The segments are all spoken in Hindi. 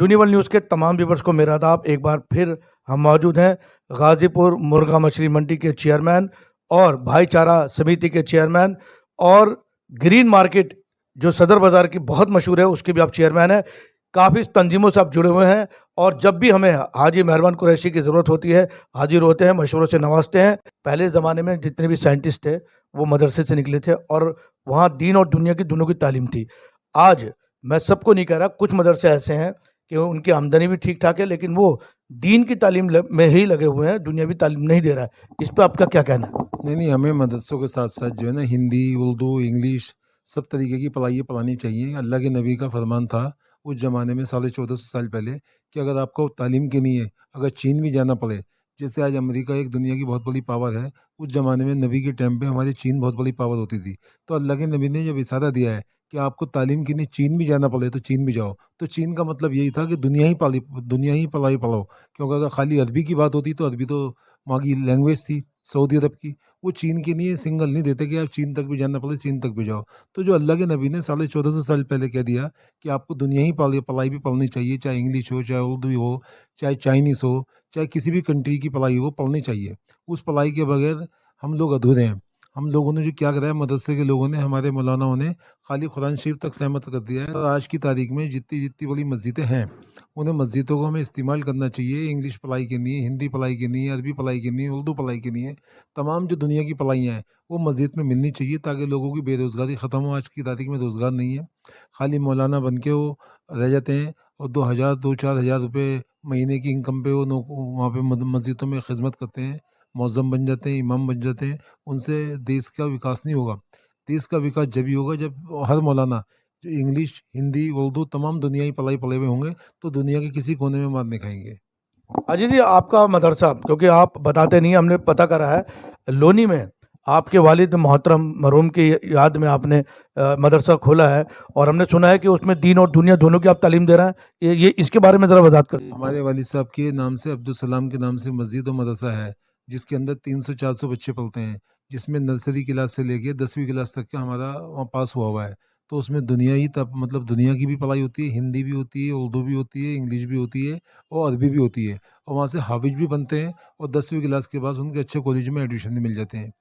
यूनिवर्ल न्यूज़ के तमाम व्यूवर्स को मेरा आदाब। एक बार फिर हम मौजूद हैं गाज़ीपुर मुर्गा मछली मंडी के चेयरमैन और भाईचारा समिति के चेयरमैन और ग्रीन मार्केट जो सदर बाज़ार की बहुत मशहूर है उसके भी आप चेयरमैन हैं। काफ़ी तंजीमों से आप जुड़े हुए हैं और जब भी हमें हाजी मेहरबान कुरैशी की ज़रूरत होती है हाजिर होते हैं, मशवरों से नवाजते हैं। पहले ज़माने में जितने भी साइंटिस्ट थे वो मदरसे से निकले थे और वहाँ दीन और दुनिया की दोनों की तालीम थी। आज मैं सबको नहीं कह रहा, कुछ मदरसे ऐसे हैं कि उनकी आमदनी भी ठीक ठाक है लेकिन वो दीन की तालीम में ही लगे हुए हैं, दुनियावी तालीम नहीं दे रहा है। इस पे आपका क्या कहना है? नहीं, हमें मदरसों के साथ-साथ जो है ना हिंदी, उर्दू, इंग्लिश सब तरीके की पढ़ाइयाँ पढ़ानी चाहिए। अल्लाह के नबी का फरमान था उस ज़माने में 1450 साल पहले कि अगर आपको तालीम करनी है, अगर चीन भी जाना पड़े, जैसे आज अमेरिका एक दुनिया की बहुत बड़ी पावर है, उस ज़माने में नबी के टाइम पे हमारी चीन बहुत बड़ी पावर होती थी। तो अल्लाह के नबी ने जब इशारा दिया है कि आपको तालीम के लिए चीन भी जाना पड़े तो चीन भी जाओ। तो चीन का मतलब यही था कि दुनिया ही पढ़ाई पढ़ाओ, क्योंकि अगर खाली अरबी की बात होती तो अरबी तो वहाँ की लैंग्वेज थी सऊदी अरब की। वो चीन के लिए सिंगल नहीं देते कि आप चीन तक भी जाना पड़े, चीन तक भी जाओ। तो जो अल्लाह के नबी ने 1450 साल पहले कह दिया कि आपको दुनिया ही पढ़ाई भी पढ़नी चाहिए, चाहे इंग्लिश हो, चाहे उर्दू हो, चाहे चाइनीज़ हो, चाहे किसी भी कंट्री की पढ़ाई हो, पढ़नी चाहिए। उस पढ़ाई के बगैर हम लोग अधूरे हैं। हम लोगों ने जो क्या करा है, मदरसे के लोगों ने, हमारे मौलानाओं ने खाली कुरान शरीफ तक सहमत कर दिया है। और आज की तारीख में जितनी बड़ी मस्जिदें हैं, उन्हें मस्जिदों को हमें इस्तेमाल करना चाहिए इंग्लिश पढ़ाई के लिए, हिंदी पढ़ाई के लिए, अरबी पढ़ाई के लिए, उर्दू पढ़ाई के लिए। तमाम जो दुनिया की पढ़ाइयाँ हैं, वो मस्जिद में मिलनी चाहिए ताकि लोगों की बेरोज़गारी ख़त्म हो। आज की तारीख में रोज़गार नहीं है, खाली मौलाना बन के वो रह जाते हैं और 2000 2-4 हज़ार रुपये महीने की इनकम पे वो वहाँ पे मस्जिदों में खिदमत करते हैं, मौज़्ज़म बन जाते हैं, इमाम बन जाते हैं। उनसे देश का विकास नहीं होगा। देश का विकास जभी होगा जब हर मौलाना जो इंग्लिश, हिंदी, उर्दू तमाम दुनियाई पढ़ाई पढ़े हुए होंगे, तो दुनिया के किसी कोने में मार नहीं खाएँगे। अजय जी, आपका मदरसा, क्योंकि आप बताते नहीं, हमने पता करा है लोनी में आपके वालिद मोहतरम मरहूम की याद में आपने मदरसा खोला है और हमने सुना है कि उसमें दीन और दुनिया दोनों की आप तालीम दे रहे हैं। ये इसके बारे में ज़रा वज़ाहत करिए। हमारे वालिद साहब के नाम से, अब्दुल सलाम के नाम से मस्जिद और मदरसा है, जिसके अंदर 300-400 बच्चे पढ़ते हैं, जिसमें नर्सरी क्लास से लेके 10वीं क्लास तक का हमारा वहाँ पास हुआ हुआ है। तो उसमें दुनिया ही तब मतलब दुनिया की भी पढ़ाई होती है, हिंदी भी होती है, उर्दू भी होती है, इंग्लिश भी होती है और अरबी भी होती है। और वहाँ से हाफ़िज़ भी बनते हैं और 10वीं क्लास के बाद उनके अच्छे कॉलेज में एडमिशन भी मिल जाते हैं।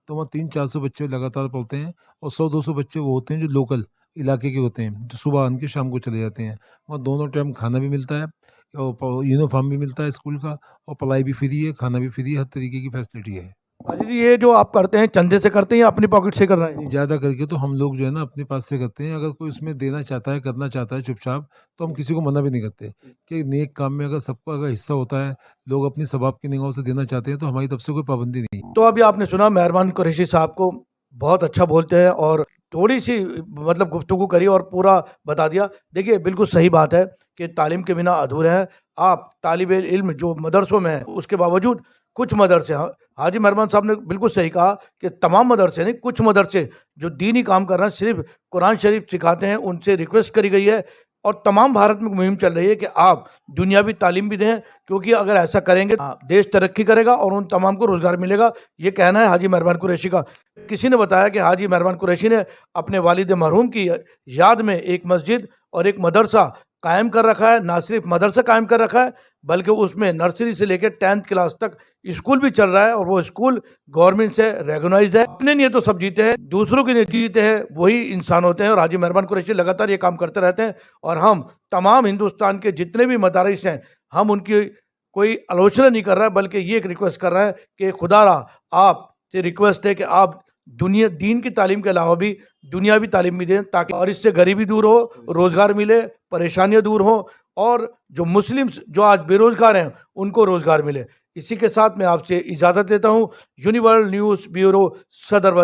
तो वहाँ 300-400 बच्चे लगातार पढ़ते हैं और 100-200 बच्चे वो होते हैं जो लोकल इलाके के होते हैं, जो सुबह आन के शाम को चले जाते हैं। वहाँ दोनों टाइम खाना भी मिलता है और यूनिफ़ॉर्म भी मिलता है स्कूल का और पढ़ाई भी फ्री है, खाना भी फ्री है, हर तरीके की फैसिलिटी है। अजय जी, ये जो आप करते हैं चंदे से करते हैं या अपनी पॉकेट से कर रहे नहीं, हैं? ज़्यादा करके तो हम लोग जो है ना अपने पास से करते हैं। अगर कोई उसमें देना चाहता है, करना चाहता है चुपचाप, तो हम किसी को मना भी नहीं करते कि नेक काम में अगर सबका अगर हिस्सा होता है, लोग अपनी सवाब की निगाहों से देना चाहते हैं, तो हमारी तरफ से कोई पाबंदी नहीं। तो अभी आपने सुना मेहरबान कुरैशी साहब को बहुत अच्छा बोलते हैं और थोड़ी-सी मतलब गुफ्तगू करी और पूरा बता दिया। देखिए, बिल्कुल सही बात है कि तालीम के बिना अधूरे हैं। आप तालिबे इल्म जो मदरसों में हैं, उसके बावजूद कुछ मदरसे, हाँ, हाजी मेहरबान साहब ने बिल्कुल सही कहा कि तमाम मदरसे नहीं, कुछ मदरसे जो दीनी काम कर रहे हैं, सिर्फ़ कुरान शरीफ सिखाते हैं, उनसे रिक्वेस्ट करी गई है और तमाम भारत में मुहिम चल रही है कि आप दुनियावी तालीम भी दें, क्योंकि अगर ऐसा करेंगे, देश तरक्की करेगा और उन तमाम को रोज़गार मिलेगा। ये कहना है हाजी मेहरबान कुरैशी का। किसी ने बताया कि हाजी मेहरबान कुरैशी ने अपने वालिद मरहूम की याद में एक मस्जिद और एक मदरसा कायम कर रखा है। ना सिर्फ मदरसा कायम कर रखा है बल्कि उसमें नर्सरी से लेकर 10th क्लास तक स्कूल भी चल रहा है और वो स्कूल गवर्नमेंट से रेगनाइज्ड है। अपने लिए तो सब जीते हैं, दूसरों के लिए जीते हैं वही इंसान होते हैं और हाजी मेहरबान कुरैशी लगातार ये काम करते रहते हैं और हम तमाम हिंदुस्तान के जितने भी मदारिस हैं, हम उनकी कोई आलोचना नहीं कर रहा है बल्कि ये एक रिक्वेस्ट कर रहा है कि खुदारा आपसे रिक्वेस्ट है कि आप दुनिया दीन की तालीम के अलावा भी दुनियावी तालीम भी दें, ताकि और इससे गरीबी दूर हो, रोज़गार मिले, परेशानियाँ दूर हों और जो मुस्लिम्स जो आज बेरोज़गार हैं, उनको रोज़गार मिले। इसी के साथ मैं आपसे इजाज़त लेता हूँ। यूनिवर्सल न्यूज़ ब्यूरो, सदर।